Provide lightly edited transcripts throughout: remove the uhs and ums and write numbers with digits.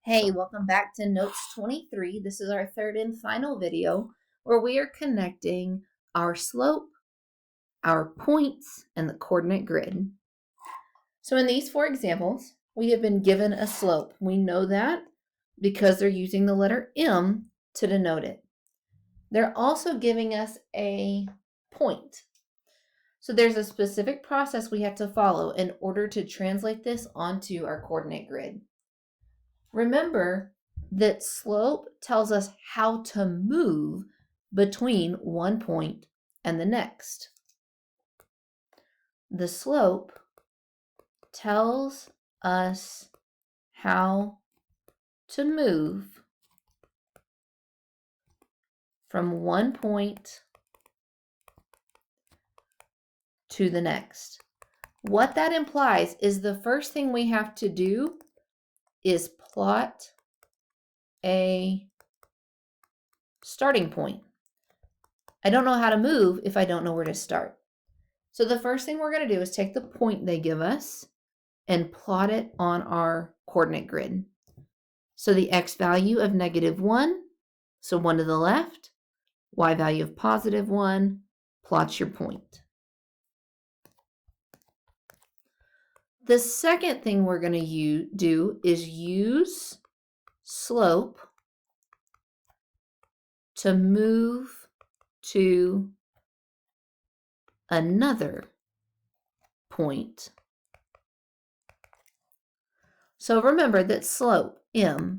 Hey, welcome back to Notes 23. This is our third and final video where we are connecting our slope, our points, and the coordinate grid. So in these four examples, we have been given a slope. We know that because they're using the letter M to denote it. They're also giving us a point. So there's a specific process we have to follow in order to translate this onto our coordinate grid. Remember that slope tells us how to move between one point and the next. The slope tells us how to move from one point to the next. What that implies is the first thing we have to do is plot a starting point. I don't know how to move if I don't know where to start. So the first thing we're going to do is take the point they give us and plot it on our coordinate grid. So the x value of -1, so 1 to the left, y value of +1, plots your point. The second thing we're going to do is use slope to move to another point. So remember that slope, M,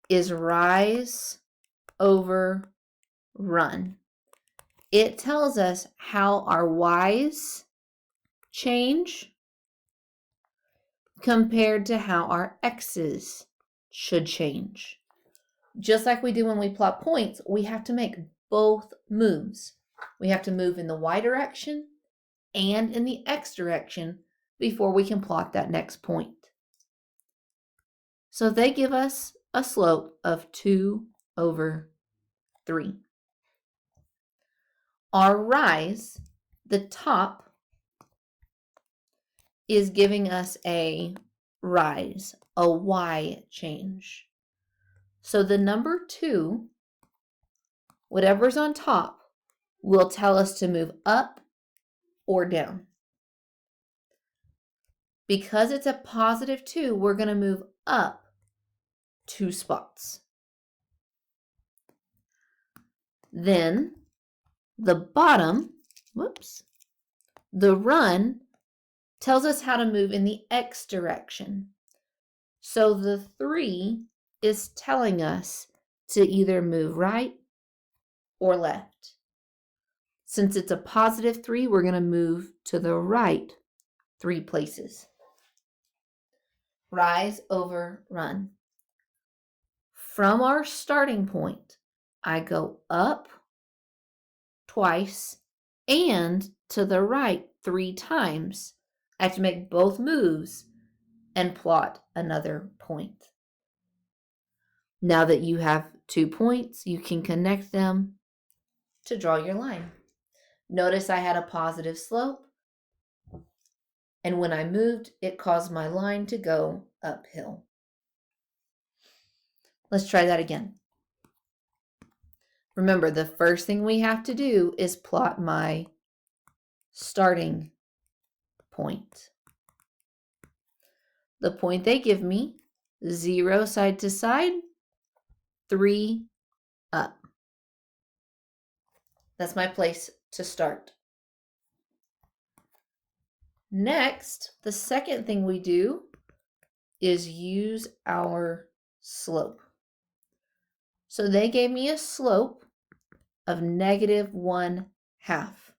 is rise over run. It tells us how our y's change compared to how our x's should change. Just like we do when we plot points, we have to make both moves. We have to move in the y direction and in the x direction before we can plot that next point. So they give us a slope of 2/3. Our rise, the top, is giving us a rise, a y change. So the number 2, whatever's on top, will tell us to move up or down. Because it's a +2, we're going to move up 2 spots. Then the bottom, the run tells us how to move in the x direction. So the 3 is telling us to either move right or left. Since it's a +3, we're going to move to the right 3 places. Rise over run. From our starting point, I go up twice and to the right 3 times. I have to make both moves and plot another point. Now that you have 2 points, you can connect them to draw your line. Notice I had a positive slope, and when I moved, it caused my line to go uphill. Let's try that again. Remember, the first thing we have to do is plot my starting point. The point they give me, 0 side to side, 3 up. That's my place to start. Next, the second thing we do is use our slope. So they gave me a slope of -1/2.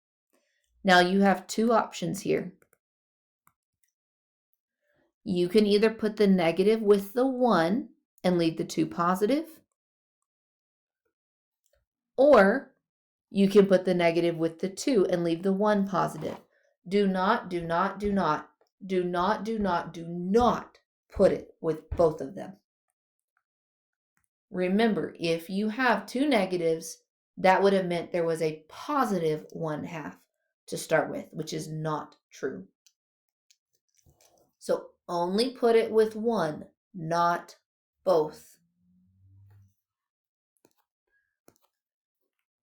Now you have 2 options here. You can either put the negative with the 1 and leave the 2 positive, or you can put the negative with the 2 and leave the 1 positive. Do not put it with both of them. Remember, if you have 2 negatives, that would have meant there was a +1/2 to start with, which is not true. So only put it with 1. not both.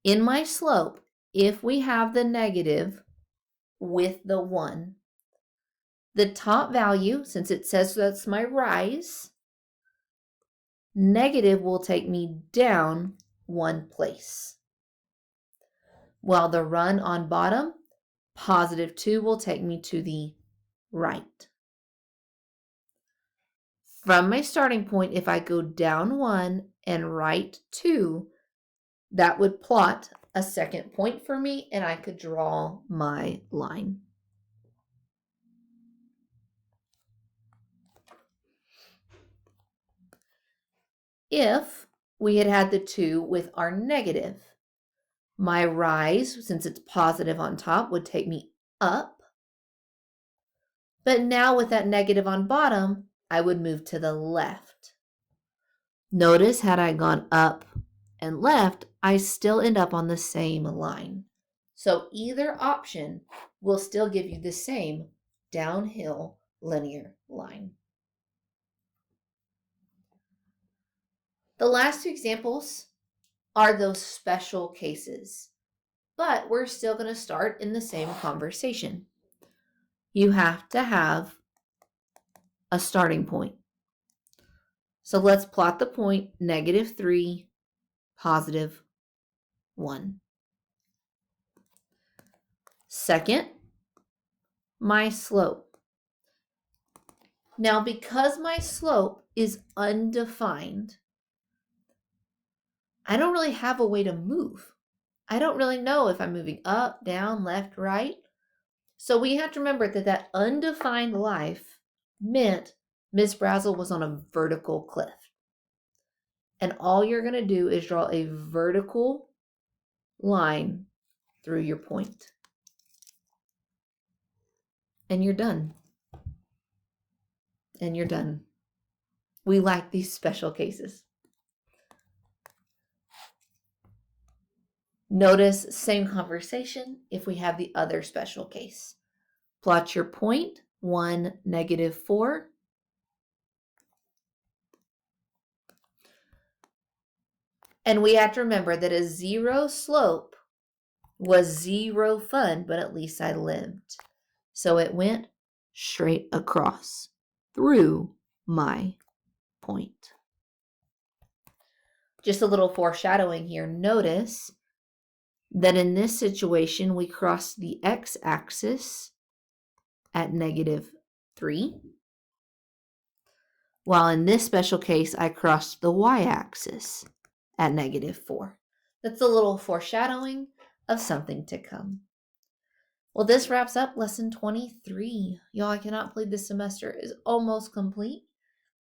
In my slope, if we have the negative with the 1, the top value, since it says that's my rise, negative will take me down 1 place. While the run on bottom, positive 2 will take me to the right. From my starting point, if I go down 1 and right 2, that would plot a second point for me, and I could draw my line. If we had had the 2 with our negative, my rise, since it's positive on top, would take me up. But now with that negative on bottom, I would move to the left. Notice had I gone up and left, I still end up on the same line. So either option will still give you the same downhill linear line. The last 2 examples are those special cases, but we're still going to start in the same conversation. You have to have a starting point. So let's plot the point -3, +1. Second, my slope. Now, because my slope is undefined, I don't really have a way to move. I don't really know if I'm moving up, down, left, right. So we have to remember that that undefined life meant Miss Brazel was on a vertical cliff. And all you're going to do is draw a vertical line through your point. And you're done. And you're done. We like these special cases. Notice same conversation if we have the other special case. Plot your point, 1, -4. And we have to remember that a 0 slope was 0 fun, but at least I lived. So it went straight across through my point. Just a little foreshadowing here. Notice that in this situation, we crossed the x-axis at -3, while in this special case, I crossed the y-axis at -4. That's a little foreshadowing of something to come. Well, this wraps up lesson 23. Y'all, I cannot believe this semester is almost complete.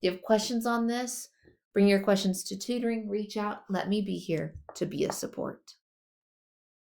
If you have questions on this, bring your questions to tutoring, reach out, let me be here to be a support.